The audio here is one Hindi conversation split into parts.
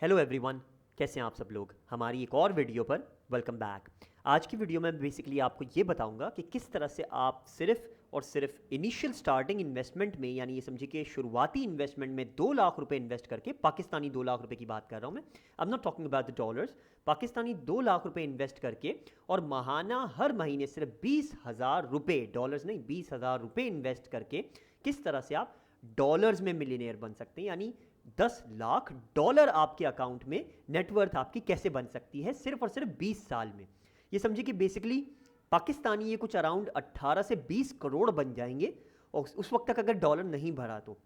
हेलो एवरीवन, कैसे हैं आप सब लोग। हमारी एक और वीडियो पर वेलकम बैक। आज की वीडियो में बेसिकली आपको ये बताऊंगा कि किस तरह से आप सिर्फ और सिर्फ इनिशियल स्टार्टिंग इन्वेस्टमेंट में, यानी ये समझिए कि शुरुआती इन्वेस्टमेंट में 2 लाख रुपए इन्वेस्ट करके, पाकिस्तानी 2 लाख रुपए की बात कर रहा हूँ मैं, I am not talking about the dollars, Pakistani 2 lakh रुपए इन्वेस्ट करके और महाना हर महीने सिर्फ 20,000 रुपये, डॉलर्स नहीं 20,000 रुपये इन्वेस्ट करके किस तरह से आप डॉलर्स में मिलीनियर बन सकते हैं। यानी 10 लाख डॉलर आपके अकाउंट में नेटवर्थ आपकी कैसे बन सकती है सिर्फ और सिर्फ 20 साल में। ये समझिए कि बेसिकली पाकिस्तानी ये कुछ अराउंड 18 से 20 करोड़ बन जाएंगे और उस वक्त तक अगर डॉलर नहीं भरा तो।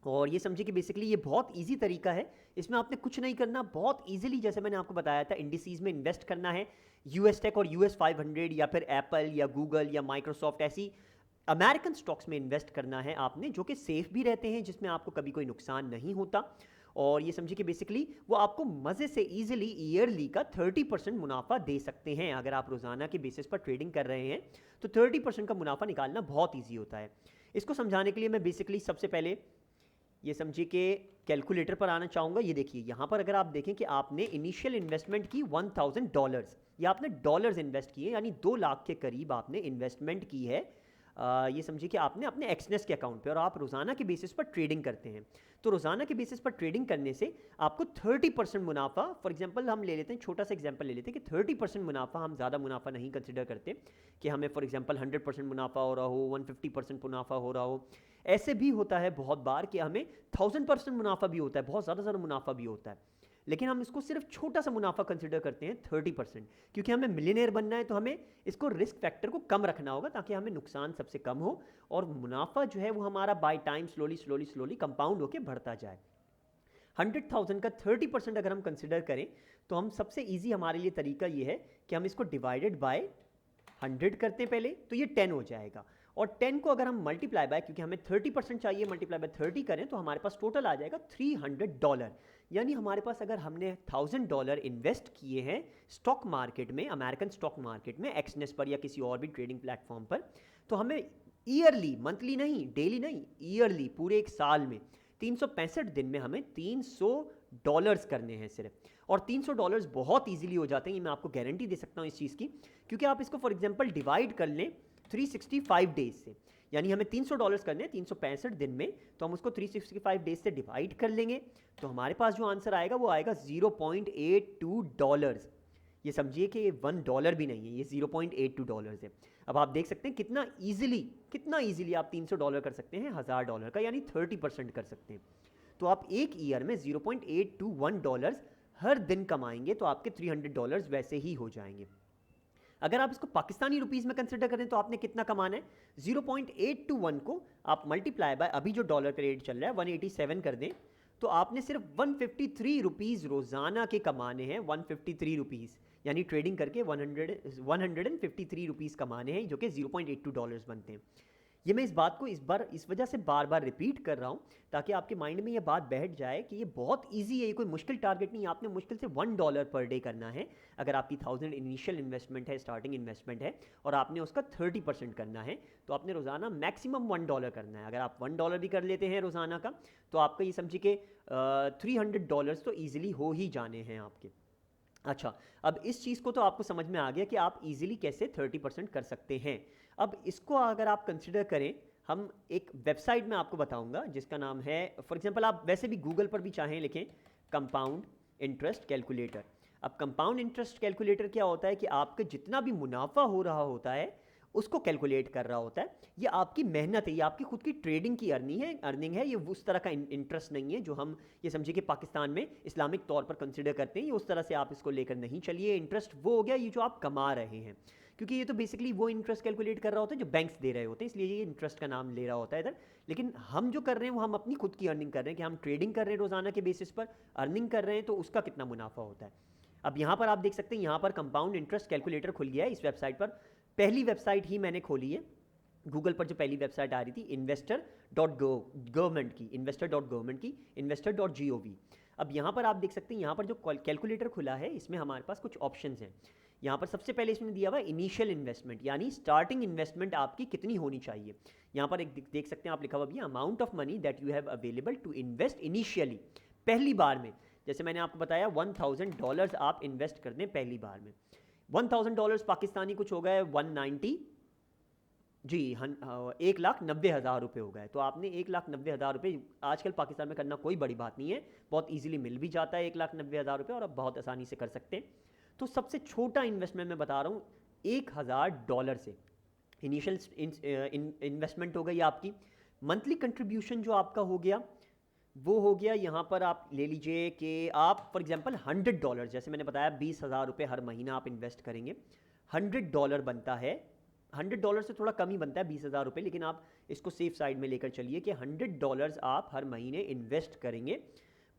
और ये समझिए कि बेसिकली ये बहुत इजी तरीका है, इसमें आपने कुछ नहीं करना, बहुत इजीली जैसे मैंने आपको बताया था इंडिसीज में इन्वेस्ट करना है। यूएस टेक और यूएस 500 या फिर एप्पल या गूगल या माइक्रोसॉफ्ट ऐसी अमेरिकन स्टॉक्स में इन्वेस्ट करना है आपने, जो कि सेफ भी रहते हैं, जिसमें आपको कभी कोई नुकसान नहीं होता। और ये समझिए कि बेसिकली वो आपको मज़े से इजीली ईयरली का 30% मुनाफा दे सकते हैं। अगर आप रोज़ाना के बेसिस पर ट्रेडिंग कर रहे हैं तो 30% का मुनाफा निकालना बहुत ईजी होता है। इसको समझाने के लिए मैं बेसिकली सबसे पहले ये समझिए कि कैलकुलेटर पर आना चाहूँगा। ये देखिए यहाँ पर अगर आप देखें कि आपने इनिशियल इन्वेस्टमेंट की $1,000, या आपने डॉलर्स इन्वेस्ट किए, यानी 2 लाख के करीब आपने इन्वेस्टमेंट की है। ये समझिए कि आपने अपने एक्सनेस के अकाउंट पे, और आप रोज़ाना के बेसिस पर ट्रेडिंग करते हैं। तो रोज़ाना के बेसिस पर ट्रेडिंग करने से आपको 30% मुनाफा, फॉर एग्जांपल हम ले लेते हैं, छोटा सा एग्जांपल ले लेते हैं कि 30% मुनाफा, हम ज़्यादा मुनाफा नहीं कंसिडर करते कि हमें फॉर एग्जांपल 100% मुनाफा हो रहा हो, 150% मुनाफा हो रहा हो। ऐसे भी होता है बहुत बार कि हमें 1000% मुनाफा भी होता है, बहुत ज़्यादा मुनाफा भी होता है। लेकिन हम इसको सिर्फ छोटा सा मुनाफा कंसिडर करते हैं 30%, क्योंकि हमें मिलियनेयर बनना है तो हमें इसको रिस्क फैक्टर को कम रखना होगा ताकि हमें नुकसान सबसे कम हो और मुनाफा जो है वो हमारा by time slowly slowly slowly compound होकर बढ़ता जाए। 100,000 का 30% अगर हम कंसिडर करें तो हम सबसे ईजी हमारे लिए तरीका ये है कि हम इसको डिवाइडेड बाय 100 करते हैं पहले, तो ये 10 हो जाएगा। और 10 को अगर हम मल्टीप्लाई बाय, क्योंकि हमें 30% चाहिए, मल्टीप्लाई बाय 30 करें तो हमारे पास टोटल आ जाएगा $300। यानी हमारे पास अगर हमने $1,000 इन्वेस्ट किए हैं स्टॉक मार्केट में, अमेरिकन स्टॉक मार्केट में, एक्सनेस पर या किसी और भी ट्रेडिंग प्लेटफॉर्म पर, तो हमें ईयरली, मंथली नहीं, डेली नहीं, ईयरली, पूरे एक साल में 365 दिन में हमें $300 करने हैं सिर्फ। और $300 बहुत ईजिली हो जाते हैं, ये मैं आपको गारंटी दे सकता हूँ इस चीज़ की, क्योंकि आप इसको फॉर एग्जांपल डिवाइड कर लें 365 डेज से। यानी हमें $300 करने हैं 365 दिन में, तो हम उसको 365 डेज से डिवाइड कर लेंगे, तो हमारे पास जो आंसर आएगा वो आएगा $0.82। ये समझिए कि ये $1 भी नहीं है, ये $0.82 है। अब आप देख सकते हैं कितना ईजिली आप $300 कर सकते हैं $1,000 का, यानी 30% कर सकते हैं। तो आप एक ईयर में $0.821 हर दिन कमाएंगे तो आपके $300 वैसे ही हो जाएंगे। अगर आप इसको पाकिस्तानी रुपीस में कंसिडर करें तो आपने कितना कमाना है, 0.821 को आप मल्टीप्लाई बाय अभी जो डॉलर का रेट चल रहा है 187 कर दें, तो आपने सिर्फ 153 रुपीज़ रोज़ाना के कमाने हैं। 153 रुपीज़, यानी ट्रेडिंग करके 153 रुपीज़ कमाने हैं, जो कि $0.82 बनते हैं। ये मैं इस बात को इस वजह से बार बार रिपीट कर रहा हूँ ताकि आपके माइंड में ये बात बैठ जाए कि ये बहुत इजी है, ये कोई मुश्किल टारगेट नहीं है। आपने मुश्किल से $1 पर डे करना है अगर आपकी 1000 इनिशियल इन्वेस्टमेंट है, स्टार्टिंग इन्वेस्टमेंट है, और आपने उसका 30% करना है, तो आपने रोज़ाना मैक्सिमम $1 करना है। अगर आप $1 भी कर लेते हैं रोज़ाना का, तो आपका ये समझिए कि $300 तो ईजिली हो ही जाने हैं आपके। अच्छा, अब इस चीज़ को तो आपको समझ में आ गया कि आप इजीली कैसे 30% कर सकते हैं। अब इसको अगर आप कंसिडर करें, हम एक वेबसाइट में आपको बताऊंगा जिसका नाम है, फॉर एग्जांपल आप वैसे भी गूगल पर भी चाहें लिखें कंपाउंड इंटरेस्ट कैलकुलेटर। अब कंपाउंड इंटरेस्ट कैलकुलेटर क्या होता है कि आपका जितना भी मुनाफा हो रहा होता है उसको कैलकुलेट कर रहा होता है। ये आपकी मेहनत है, ये आपकी खुद की ट्रेडिंग की अर्निंग है। ये उस तरह का इंटरेस्ट नहीं है जो हम ये समझिए कि पाकिस्तान में इस्लामिक तौर पर कंसिडर करते हैं। ये उस तरह से आप इसको लेकर नहीं चलिए। इंटरेस्ट वो हो गया ये जो आप कमा रहे हैं, क्योंकि ये तो बेसिकली वो इंटरेस्ट कैलकुलेट कर रहा होता है जो बैंक्स दे रहे होते हैं, इसलिए ये इंटरेस्ट का नाम ले रहा होता है इधर। लेकिन हम जो कर रहे हैं वो हम अपनी खुद की अर्निंग कर रहे हैं, कि हम ट्रेडिंग कर रहे हैं रोजाना के बेसिस पर, अर्निंग कर रहे हैं, तो उसका कितना मुनाफा होता है। अब यहाँ पर आप देख सकते हैं, यहाँ पर कंपाउंड इंटरेस्ट कैलकुलेटर खुल गया है इस वेबसाइट पर। पहली वेबसाइट ही मैंने खोली है गूगल पर, जो पहली वेबसाइट आ रही थी investor.gov की investor.gov। अब यहाँ पर आप देख सकते हैं, यहाँ पर जो कैलकुलेटर खुला है इसमें हमारे पास कुछ ऑप्शंस हैं। यहाँ पर सबसे पहले इसमें दिया हुआ है इनिशियल इन्वेस्टमेंट, यानी स्टार्टिंग इन्वेस्टमेंट आपकी कितनी होनी चाहिए। यहाँ पर एक देख सकते हैं आप, लिखा हुआ भी amount of money that you have available to invest initially, पहली बार में जैसे मैंने आपको बताया $1000 आप इन्वेस्ट कर दें पहली बार में। $1000 पाकिस्तानी कुछ हो गए 190 जी, 1,90,000 रुपये हो गए। तो आपने 1,90,000 रुपये आजकल पाकिस्तान में करना कोई बड़ी बात नहीं है, बहुत इजीली मिल भी जाता है 1,90,000 रुपये, और आप बहुत आसानी से कर सकते हैं। तो सबसे छोटा इन्वेस्टमेंट मैं बता रहा हूँ $1,000 से इनिशियल इन्वेस्टमेंट हो गई आपकी। मंथली कंट्रीब्यूशन जो आपका हो गया वो हो गया, यहाँ पर आप ले लीजिए कि आप फॉर एग्जांपल $100, जैसे मैंने बताया 20,000 रुपये हर महीना आप इन्वेस्ट करेंगे, $100 बनता है। $100 से थोड़ा कम ही बनता है 20,000 रुपये, लेकिन आप इसको सेफ साइड में लेकर चलिए कि $100 आप हर महीने इन्वेस्ट करेंगे,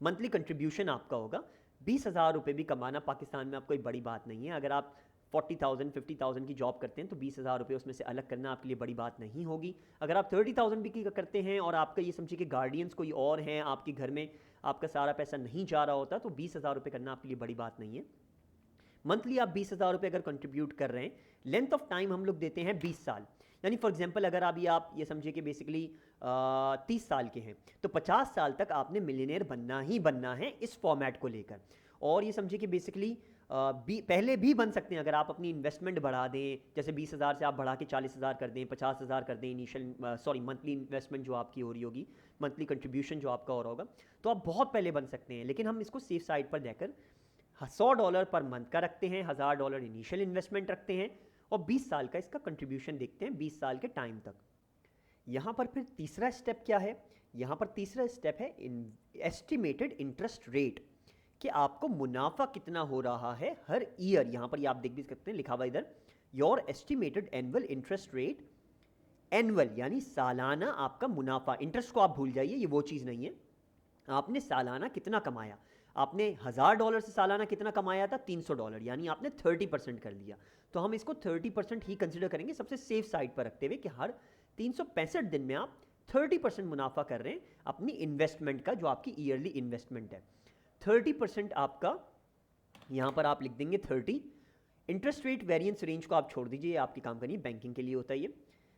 मंथली कंट्रीब्यूशन आपका होगा। 20,000 रुपये भी कमाना पाकिस्तान में आप कोई बड़ी बात नहीं है। अगर आप 40,000 50,000 की जॉब करते हैं तो 20,000 रुपये उसमें से अलग करना आपके लिए बड़ी बात नहीं होगी। अगर आप 30,000 भी की करते हैं और आपका ये समझिए कि गार्डियंस कोई और हैं आपके घर में, आपका सारा पैसा नहीं जा रहा होता, तो 20,000 रुपये करना आपके लिए बड़ी बात नहीं है। मंथली आप 20,000 रुपये अगर कंट्रीब्यूट कर रहे हैं, लेंथ ऑफ टाइम हम लोग देते हैं 20 साल। यानी फॉर एग्जांपल अगर अभी आप ये समझिए कि बेसिकली 30 साल के हैं तो 50 साल तक आपने मिलियनेयर बनना ही बनना है इस फॉर्मेट को लेकर। और ये समझिए कि बेसिकली पहले भी बन सकते हैं अगर आप अपनी इन्वेस्टमेंट बढ़ा दें, जैसे 20,000 से आप बढ़ा के 40,000 कर दें, 50,000 कर दें इनिशियल मंथली इन्वेस्टमेंट जो आपकी हो रही होगी, मंथली कंट्रीब्यूशन जो आपका हो रहा होगा, तो आप बहुत पहले बन सकते हैं। लेकिन हम इसको सेफ साइड पर देकर $100 पर मंथ का रखते हैं, $1,000 इनिशियल इन्वेस्टमेंट रखते हैं, और 20 साल का इसका कंट्रीब्यूशन देखते हैं 20 साल के टाइम तक। यहाँ पर फिर तीसरा स्टेप क्या है? यहाँ पर तीसरा स्टेप है एस्टिमेटेड इंटरेस्ट रेट, कि आपको मुनाफा कितना हो रहा है हर ईयर। यहाँ पर ये आप देख भी सकते हैं लिखा हुआ इधर, your estimated annual interest rate. Annual यानी सालाना आपका मुनाफा, इंटरेस्ट को आप भूल जाइए, ये वो चीज़ नहीं है। आपने सालाना कितना कमाया, आपने $1,000 से सालाना कितना कमाया था, $300, यानी आपने 30% कर लिया। तो हम इसको 30% ही कंसिडर करेंगे सबसे सेफ साइड पर रखते हुए कि हर 365 दिन में आप 30% मुनाफा कर रहे हैं अपनी इन्वेस्टमेंट का, जो आपकी ईयरली इन्वेस्टमेंट है। 30% आपका यहाँ पर आप लिख देंगे 30। इंटरेस्ट रेट वेरिएंस रेंज को आप छोड़ दीजिए, आपकी काम करनी बैंकिंग के लिए होता है ये।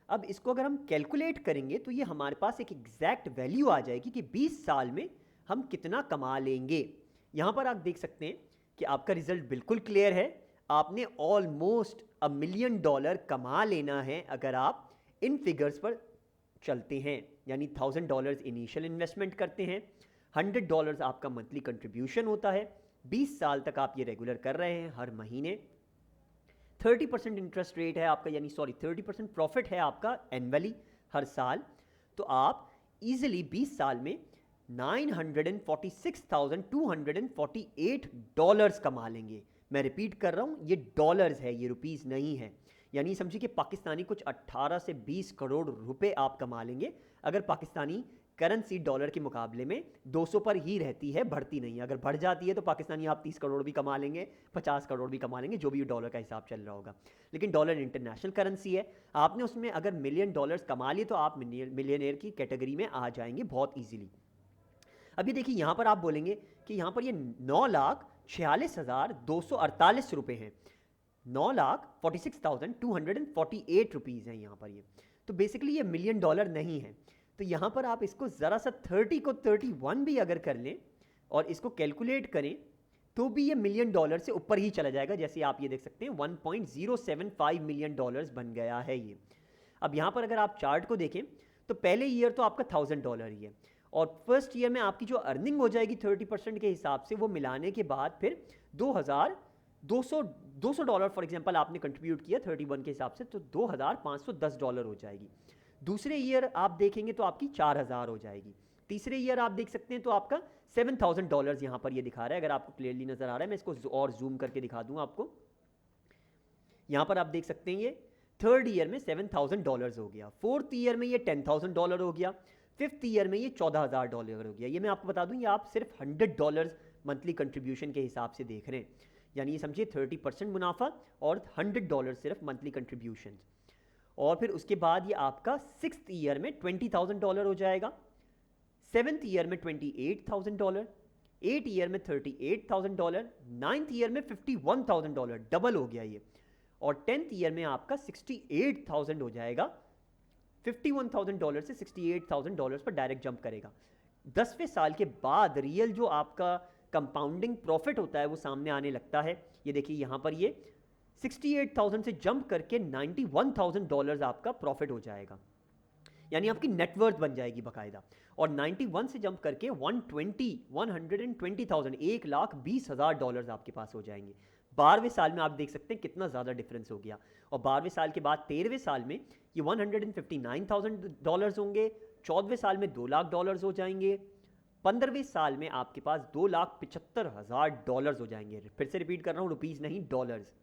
अब इसको अगर हम कैलकुलेट करेंगे तो ये हमारे पास एक एग्जैक्ट वैल्यू आ जाएगी कि 20 साल में हम कितना कमा लेंगे। यहाँ पर आप देख सकते हैं कि आपका रिजल्ट बिल्कुल क्लियर है, आपने ऑलमोस्ट $1 मिलियन कमा लेना है अगर आप इन फिगर्स पर चलते हैं। यानी $1,000 इनिशियल इन्वेस्टमेंट करते हैं, $100 आपका मंथली कंट्रीब्यूशन होता है, 20 साल तक आप ये रेगुलर कर रहे हैं हर महीने, 30% इंटरेस्ट रेट है आपका, यानी 30% प्रॉफिट है आपका एनुअली हर साल। तो आप इजीली 20 साल में $946,248 कमा लेंगे। मैं रिपीट कर रहा हूँ, ये डॉलर्स है, ये रुपीस नहीं है। यानी समझिए कि पाकिस्तानी कुछ 18 से 20 करोड़ रुपए आप कमा लेंगे अगर पाकिस्तानी करेंसी डॉलर के मुकाबले में 200 पर ही रहती है, बढ़ती नहीं है। अगर बढ़ जाती है तो पाकिस्तानी आप 30 करोड़ भी कमा लेंगे, 50 करोड़ भी कमा लेंगे, जो भी डॉलर का हिसाब चल रहा होगा। लेकिन डॉलर इंटरनेशनल करेंसी है, आपने उसमें अगर $1 मिलियन कमा लिए तो आप मिलियनेयर की कैटेगरी में आ जाएंगे बहुत ईजिली। अभी देखिए यहाँ पर आप बोलेंगे कि यहाँ पर ये 9,46,248 रुपये हैं, 9,46,248 रुपीज़ हैं यहाँ पर ये। तो बेसिकली ये $1 मिलियन नहीं है। तो यहाँ पर आप इसको ज़रा सा 30 को 31 भी अगर कर लें और इसको कैलकुलेट करें तो भी ये $1 मिलियन से ऊपर ही चला जाएगा। जैसे आप ये देख सकते हैं 1.075 मिलियन डॉलर्स बन गया है ये। अब यहाँ पर अगर आप चार्ट को देखें तो पहले ईयर तो आपका $1,000 ही है, और फर्स्ट ईयर में आपकी जो अर्निंग हो जाएगी 30% के हिसाब से, वो मिलाने के बाद फिर $2,200 फॉर एग्जांपल आपने कंट्रीब्यूट किया 31 के हिसाब से, तो $2,510 हो जाएगी। दूसरे ईयर आप देखेंगे तो आपकी 4,000 हो जाएगी। तीसरे ईयर आप देख सकते हैं तो आपका $7,000 यहाँ पर ये दिखा रहा है। अगर आपको क्लियरली नजर आ रहा है, मैं इसको और जूम करके दिखा दूँ आपको। यहाँ पर आप देख सकते हैं ये थर्ड ईयर में $7,000 हो गया, फोर्थ ईयर में ये $10,000 हो गया, फिफ्थ ईयर में ये $14,000 हो गया। ये मैं आपको बता दूं, ये आप सिर्फ $100 मंथली कंट्रीब्यूशन के हिसाब से देख रहे हैं। यानी ये समझिए 30% मुनाफा और $100 सिर्फ मंथली कंट्रीब्यूशन। और फिर उसके बाद ये आपका सिक्स्थ ईयर में $20,000 हो जाएगा, सेवन्थ ईयर में $28,000, एट ईयर में $38,000, नाइन्थ ईयर में $51,000, डबल हो गया ये, और 10th ईयर में आपका 68,000 हो जाएगा। $51,000 से $68,000 पर डायरेक्ट जंप करेगा। 10वें साल के बाद रियल जो आपका कंपाउंडिंग प्रॉफिट होता है वो सामने आने लगता है। ये देखिए यहाँ पर ये 68,000 से जंप करके $91,000 आपका प्रॉफिट हो जाएगा, यानी आपकी नेटवर्थ बन जाएगी बाकायदा। और 91 से जंप करके 120,000 $1,20,000 आपके पास हो जाएंगे। 12वें साल में आप देख सकते हैं कितना ज़्यादा डिफरेंस हो गया। और 12वें साल के बाद 13वें साल में ये $159,000 होंगे, 14वें साल में $2,00,000 हो जाएंगे, 15वें साल में आपके पास $2,75,000 हो जाएंगे। फिर से रिपीट कर रहा हूँ, रुपीज़ नहीं, डॉलर्स।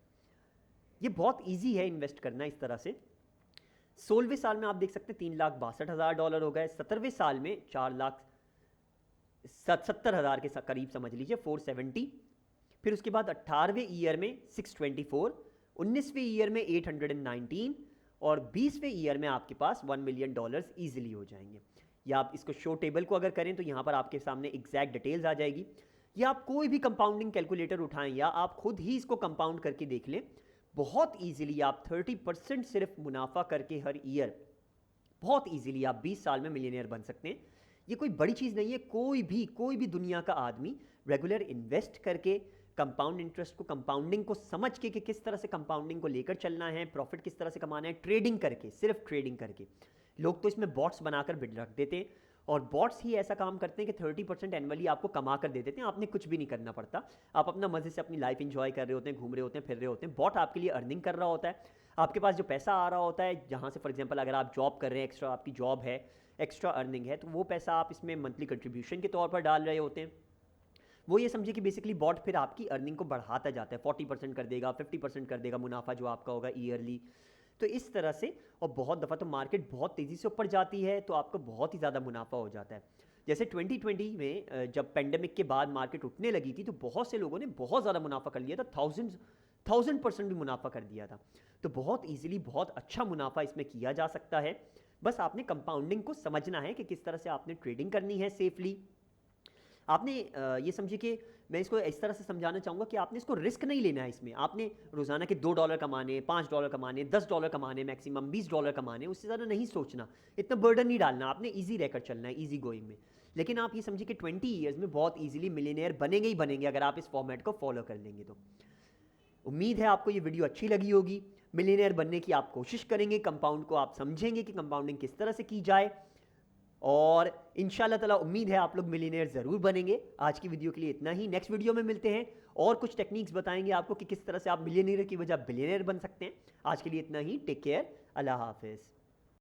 ये बहुत ईजी है इन्वेस्ट करना इस तरह से। 16वें साल में आप देख सकते हैं $3,62,000 हो गए, 17वें साल में 4,70,000 के करीब समझ लीजिए, 470। फिर उसके बाद 18वें ईयर में 624, 19वें ईयर में 819 और 20वें ईयर में आपके पास $1 मिलियन ईजिली हो जाएंगे। या आप इसको शो टेबल को अगर करें तो यहाँ पर आपके सामने एग्जैक्ट डिटेल्स आ जाएगी। या आप कोई भी कंपाउंडिंग कैलकुलेटर उठाएं या आप खुद ही इसको कंपाउंड करके देख लें, बहुत ईजिली आप 30% सिर्फ मुनाफा करके हर ईयर बहुत ईजिली आप 20 साल में मिलियनियर बन सकते हैं। ये कोई बड़ी चीज़ नहीं है। कोई भी दुनिया का आदमी रेगुलर इन्वेस्ट करके कंपाउंड इंटरेस्ट को, कंपाउंडिंग को समझ के कि किस तरह से कंपाउंडिंग को लेकर चलना है, प्रॉफिट किस तरह से कमाना है, ट्रेडिंग करके, सिर्फ ट्रेडिंग करके। लोग तो इसमें बॉट्स बनाकर बिड रख देते हैं और बॉट्स ही ऐसा काम करते हैं कि 30% एनुअली आपको कमा कर दे देते हैं। आपने कुछ भी नहीं करना पड़ता, आप अपना मजे से अपनी लाइफ एंजॉय कर रहे होते हैं, घूम रहे होते हैं, फिर रहे होते हैं। बॉट आपके लिए अर्निंग कर रहा होता है। आपके पास जो पैसा आ रहा होता है, जहाँ से फॉर एग्जाम्पल अगर आप जॉब कर रहे हैं, एक्स्ट्रा आपकी जॉब है, एक्स्ट्रा अर्निंग है, तो वो पैसा आप इसमें मंथली कंट्रीब्यूशन के तौर पर डाल रहे होते हैं। वो ये समझिए कि बेसिकली बॉट फिर आपकी अर्निंग को बढ़ाता जाता है, 40% कर देगा, 50% कर देगा मुनाफा जो आपका होगा ईयरली। तो इस तरह से, और बहुत दफ़ा तो मार्केट बहुत तेज़ी से ऊपर जाती है तो आपको बहुत ही ज़्यादा मुनाफा हो जाता है। जैसे 2020 में जब पेंडेमिक के बाद मार्केट उठने लगी थी तो बहुत से लोगों ने बहुत ज़्यादा मुनाफा कर लिया था, 1000% भी मुनाफा कर दिया था। तो बहुत ईजिली बहुत अच्छा मुनाफा इसमें किया जा सकता है। बस आपने कंपाउंडिंग को समझना है कि किस तरह से आपने ट्रेडिंग करनी है सेफली। आपने ये समझिए कि मैं इसको इस तरह से समझाना चाहूँगा कि आपने इसको रिस्क नहीं लेना है। इसमें आपने रोज़ाना के $2 कमाने, $5 कमाने, $10 कमाने, मैक्सिमम $20 कमाने, उससे ज़्यादा नहीं सोचना, इतना बर्डन नहीं डालना। आपने ईजी रहकर चलना है, ईजी गोइंग में। लेकिन आप ये समझिए कि 20 ईयर्स में बहुत ईजिली मिलियनेयर बनेंगे ही बनेंगे अगर आप इस फॉर्मेट को फॉलो कर लेंगे तो। उम्मीद है आपको ये वीडियो अच्छी लगी होगी। मिलियनेयर बनने की आप कोशिश करेंगे, कंपाउंड को आप समझेंगे कि कंपाउंडिंग किस तरह से की जाए, और इंशाल्लाह ताला उम्मीद है आप लोग मिलियनेयर ज़रूर बनेंगे। आज की वीडियो के लिए इतना ही। नेक्स्ट वीडियो में मिलते हैं और कुछ टेक्निक्स बताएंगे आपको कि किस तरह से आप मिलियनेयर की वजह बिलियनेयर बन सकते हैं। आज के लिए इतना ही। टेक केयर, अल्लाह हाफिज़।